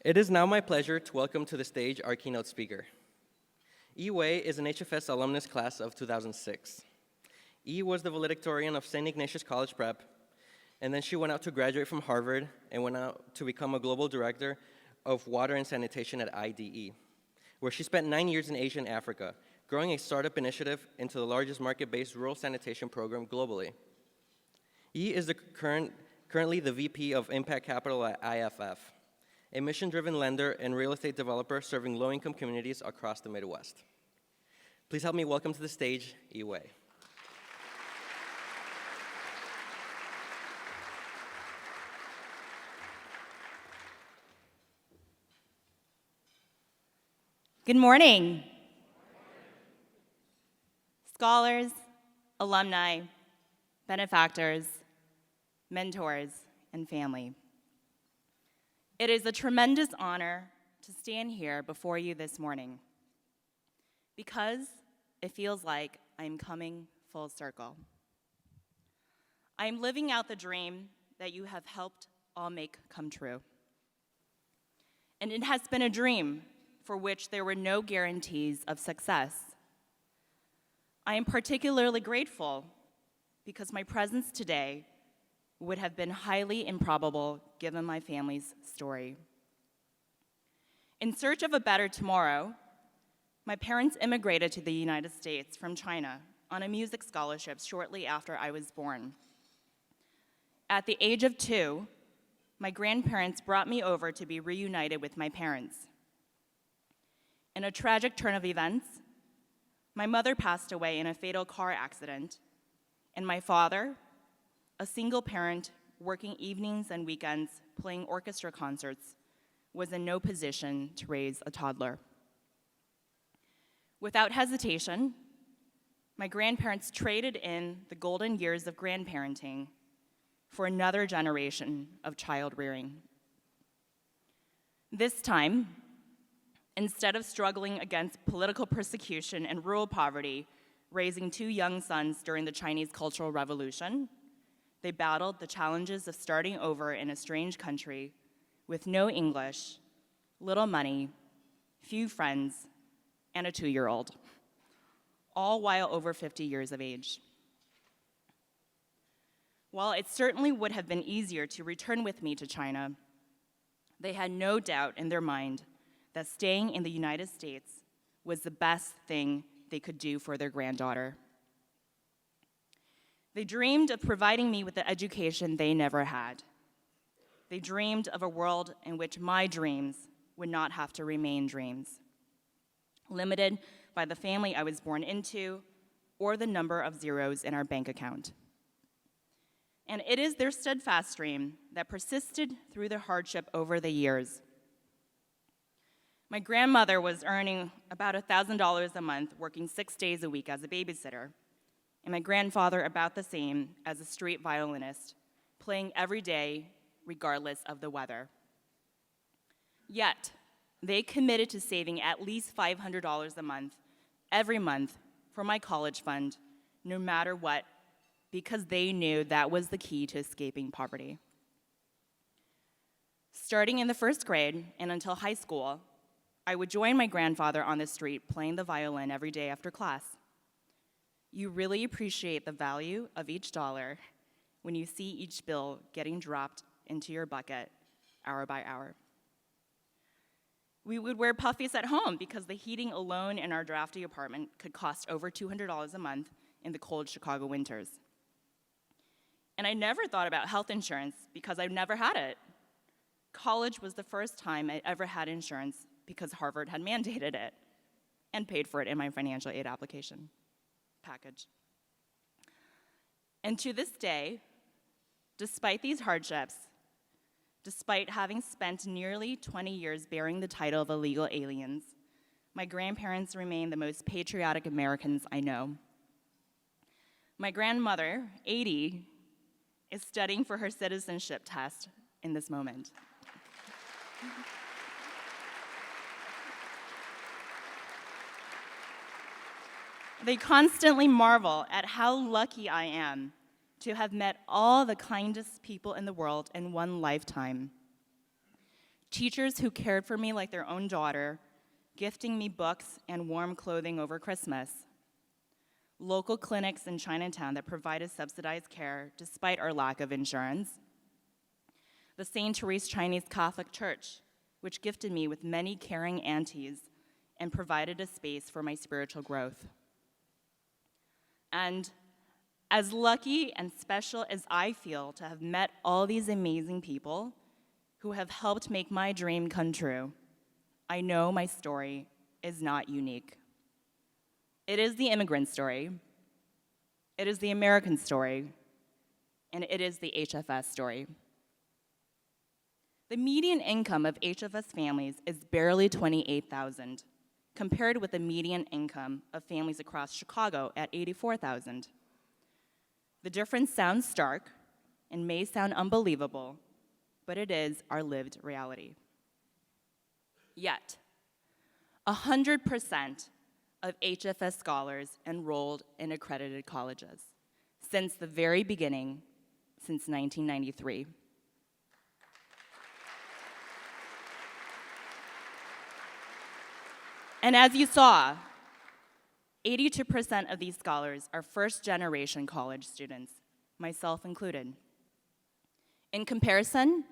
It is now my pleasure to welcome to the stage our keynote speaker. Yi Wei is an HFS alumnus class of 2006. Yi was the valedictorian of St. Ignatius College Prep, and then she went out to graduate from Harvard and went out to become a global director of water and sanitation at IDE, where she spent 9 years in Asia and Africa, growing a startup initiative into the largest market-based rural sanitation program globally. Yi is currently the VP of Impact Capital at IFF, a mission-driven lender and real estate developer serving low-income communities across the Midwest. Please help me welcome to the stage, Yi Wei. Good morning. Scholars, alumni, benefactors, mentors, and family. It is a tremendous honor to stand here before you this morning because it feels like I'm coming full circle. I'm living out the dream that you have helped all make come true. And it has been a dream for which there were no guarantees of success. I am particularly grateful because my presence today would have been highly improbable given my family's story. In search of a better tomorrow, my parents immigrated to the United States from China on a music scholarship shortly after I was born. At the age of 2, my grandparents brought me over to be reunited with my parents. In a tragic turn of events, my mother passed away in a fatal car accident, and my father, a single parent working evenings and weekends playing orchestra concerts, was in no position to raise a toddler. Without hesitation, my grandparents traded in the golden years of grandparenting for another generation of child rearing. This time, instead of struggling against political persecution and rural poverty, raising 2 young sons during the Chinese Cultural Revolution, they battled the challenges of starting over in a strange country with no English, little money, few friends, and a 2-year-old, all while over 50 years of age. While it certainly would have been easier to return with me to China, they had no doubt in their mind that staying in the United States was the best thing they could do for their granddaughter. They dreamed of providing me with the education they never had. They dreamed of a world in which my dreams would not have to remain dreams, limited by the family I was born into or the number of zeros in our bank account. And it is their steadfast dream that persisted through the hardship over the years. My grandmother was earning about $1,000 a month, working 6 days a week as a babysitter, and my grandfather about the same as a street violinist, playing every day regardless of the weather. Yet, they committed to saving at least $500 a month, every month, for my college fund, no matter what, because they knew that was the key to escaping poverty. Starting in the 1st grade and until high school, I would join my grandfather on the street playing the violin every day after class. You really appreciate the value of each dollar when you see each bill getting dropped into your bucket hour by hour. We would wear puffies at home because the heating alone in our drafty apartment could cost over $200 a month in the cold Chicago winters. And I never thought about health insurance because I've never had it. College was the first time I ever had insurance because Harvard had mandated it and paid for it in my financial aid application package. And to this day, despite these hardships, despite having spent nearly 20 years bearing the title of illegal aliens, my grandparents remain the most patriotic Americans I know. My grandmother, 80, is studying for her citizenship test in this moment. They constantly marvel at how lucky I am to have met all the kindest people in the world in one lifetime. teachers who cared for me like their own daughter, gifting me books and warm clothing over Christmas, local clinics in Chinatown that provided subsidized care despite our lack of insurance, the St. Therese Chinese Catholic Church, which gifted me with many caring aunties and provided a space for my spiritual growth. And as lucky and special as I feel to have met all these amazing people who have helped make my dream come true, I know my story is not unique. It is the immigrant story, it is the American story, and it is the HFS story. The median income of HFS families is barely $28,000, compared with the median income of families across Chicago at $84,000. The difference sounds stark and may sound unbelievable, but it is our lived reality. Yet, 100% of HFS scholars enrolled in accredited colleges since the very beginning, since 1993. And as you saw, 82% of these scholars are first-generation college students, myself included. In comparison,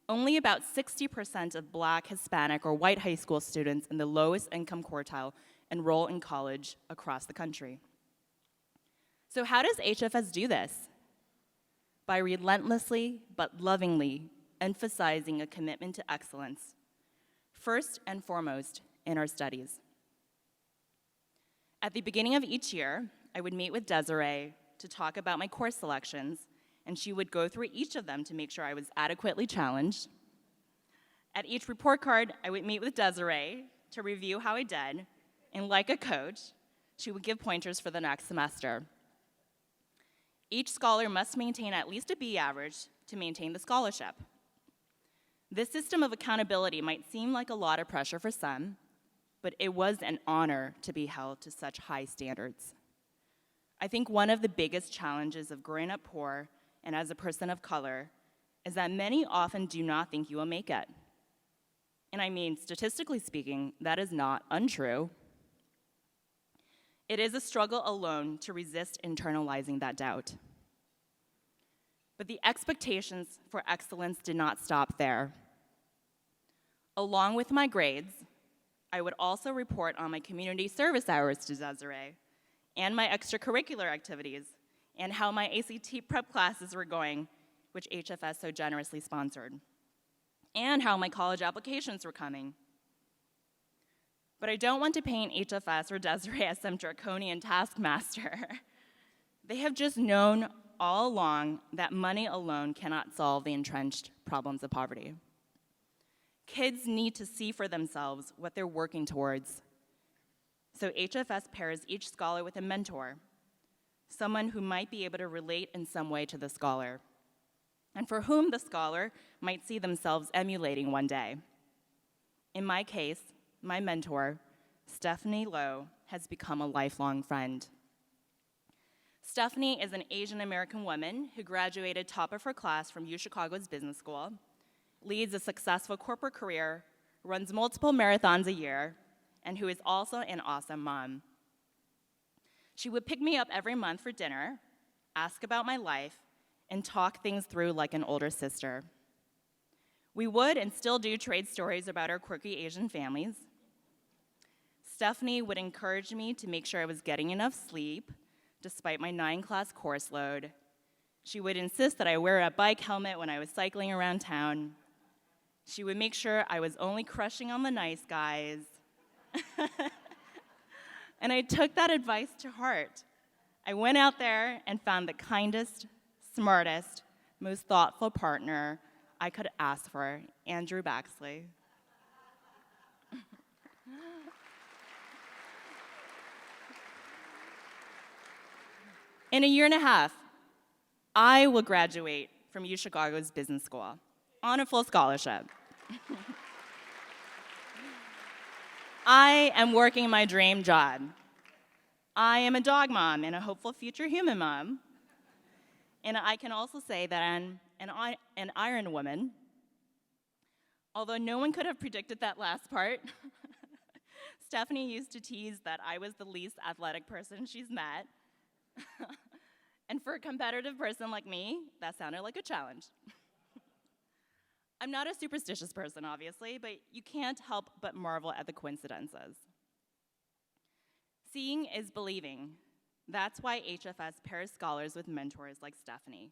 only about 60% of Black, Hispanic, or white high school students in the lowest income quartile enroll in college across the country. So how does HFS do this? By relentlessly but lovingly emphasizing a commitment to excellence, first and foremost in our studies. At the beginning of each year, I would meet with Desiree to talk about my course selections, and she would go through each of them to make sure I was adequately challenged. At each report card, I would meet with Desiree to review how I did, and like a coach, she would give pointers for the next semester. Each scholar must maintain at least a B average to maintain the scholarship. This system of accountability might seem like a lot of pressure for some, but it was an honor to be held to such high standards. I think one of the biggest challenges of growing up poor and as a person of color is that many often do not think you will make it. And I mean, statistically speaking, that is not untrue. It is a struggle alone to resist internalizing that doubt. But the expectations for excellence did not stop there. Along with my grades, I would also report on my community service hours to Desiree and my extracurricular activities and how my ACT prep classes were going, which HFS so generously sponsored, and how my college applications were coming. But I don't want to paint HFS or Desiree as some draconian taskmaster. They have just known all along that money alone cannot solve the entrenched problems of poverty. Kids need to see for themselves what they're working towards. So HFS pairs each scholar with a mentor, someone who might be able to relate in some way to the scholar, and for whom the scholar might see themselves emulating one day. In my case, my mentor, Stephanie Lowe, has become a lifelong friend. Stephanie is an Asian American woman who graduated top of her class from UChicago's business school, leads a successful corporate career, runs multiple marathons a year, and who is also an awesome mom. She would pick me up every month for dinner, ask about my life, and talk things through like an older sister. We would and still do trade stories about our quirky Asian families. Stephanie would encourage me to make sure I was getting enough sleep, despite my 9-class course load. She would insist that I wear a bike helmet when I was cycling around town. She would make sure I was only crushing on the nice guys. And I took that advice to heart. I went out there and found the kindest, smartest, most thoughtful partner I could ask for, Andrew Baxley. In a year and a half, I will graduate from UChicago's business school on a full scholarship. I am working my dream job. I am a dog mom and a hopeful future human mom. And I can also say that I'm an iron woman. Although no one could have predicted that last part, Stephanie used to tease that I was the least athletic person she's met. And for a competitive person like me, that sounded like a challenge. I'm not a superstitious person, obviously, but you can't help but marvel at the coincidences. Seeing is believing. That's why HFS pairs scholars with mentors like Stephanie.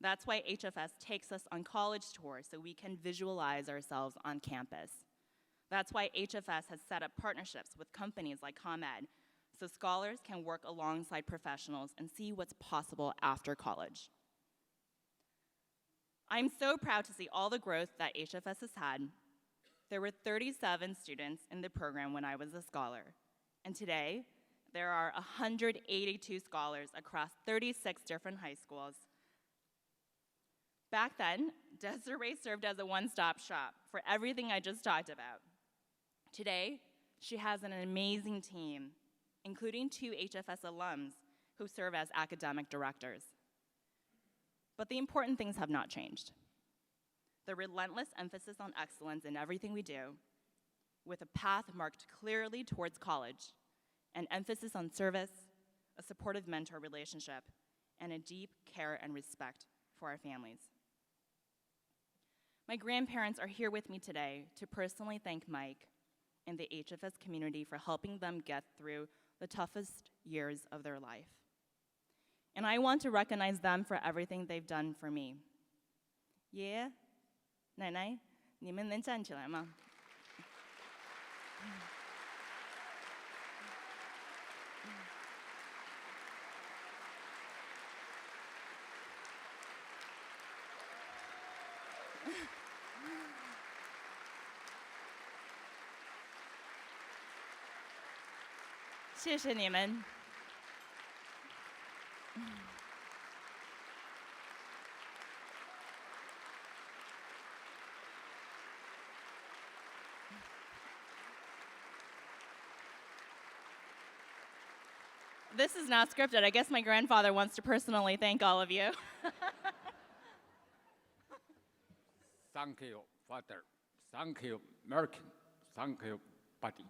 That's why HFS takes us on college tours so we can visualize ourselves on campus. That's why HFS has set up partnerships with companies like ComEd so scholars can work alongside professionals and see what's possible after college. I'm so proud to see all the growth that HFS has had. There were 37 students in the program when I was a scholar, and today there are 182 scholars across 36 different high schools. Back then, Desiree served as a one-stop shop for everything I just talked about. Today, she has an amazing team, including 2 HFS alums who serve as academic directors. But the important things have not changed. The relentless emphasis on excellence in everything we do, with a path marked clearly towards college, an emphasis on service, a supportive mentor relationship, and a deep care and respect for our families. My grandparents are here with me today to personally thank Mike and the HFS community for helping them get through the toughest years of their life. And I want to recognize them for everything they've done for me. 爷爷、奶奶，你们能站起来吗？谢谢你们。This is not scripted. I guess my grandfather wants to personally thank all of you. Thank you, Father. Thank you, American. Thank you, buddy.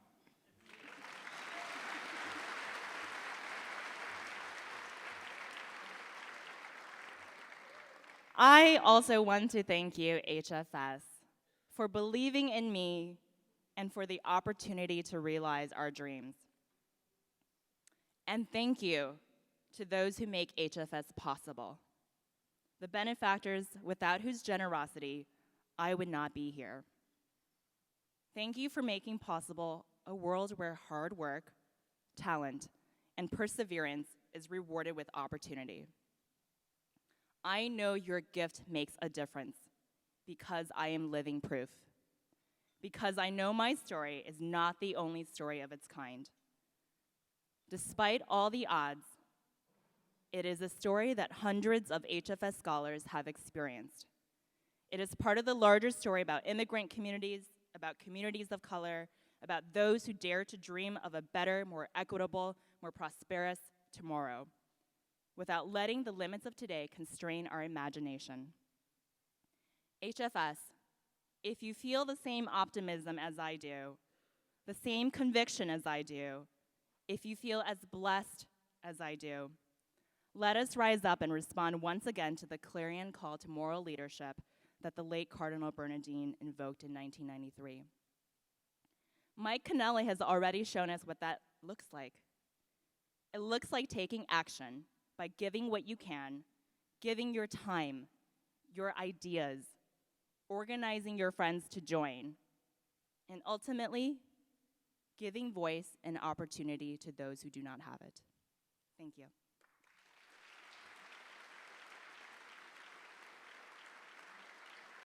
I also want to thank you, HFS, for believing in me and for the opportunity to realize our dreams. And thank you to those who make HFS possible, the benefactors without whose generosity I would not be here. Thank you for making possible a world where hard work, talent, and perseverance is rewarded with opportunity. I know your gift makes a difference because I am living proof. Because I know my story is not the only story of its kind. Despite all the odds, it is a story that hundreds of HFS scholars have experienced. It is part of the larger story about immigrant communities, about communities of color, about those who dare to dream of a better, more equitable, more prosperous tomorrow, without letting the limits of today constrain our imagination. HFS, if you feel the same optimism as I do, the same conviction as I do, if you feel as blessed as I do, let us rise up and respond once again to the clarion call to moral leadership that the late Cardinal Bernardine invoked in 1993. Mike Connelly has already shown us what that looks like. It looks like taking action by giving what you can, giving your time, your ideas, organizing your friends to join, and ultimately, giving voice and opportunity to those who do not have it. Thank you.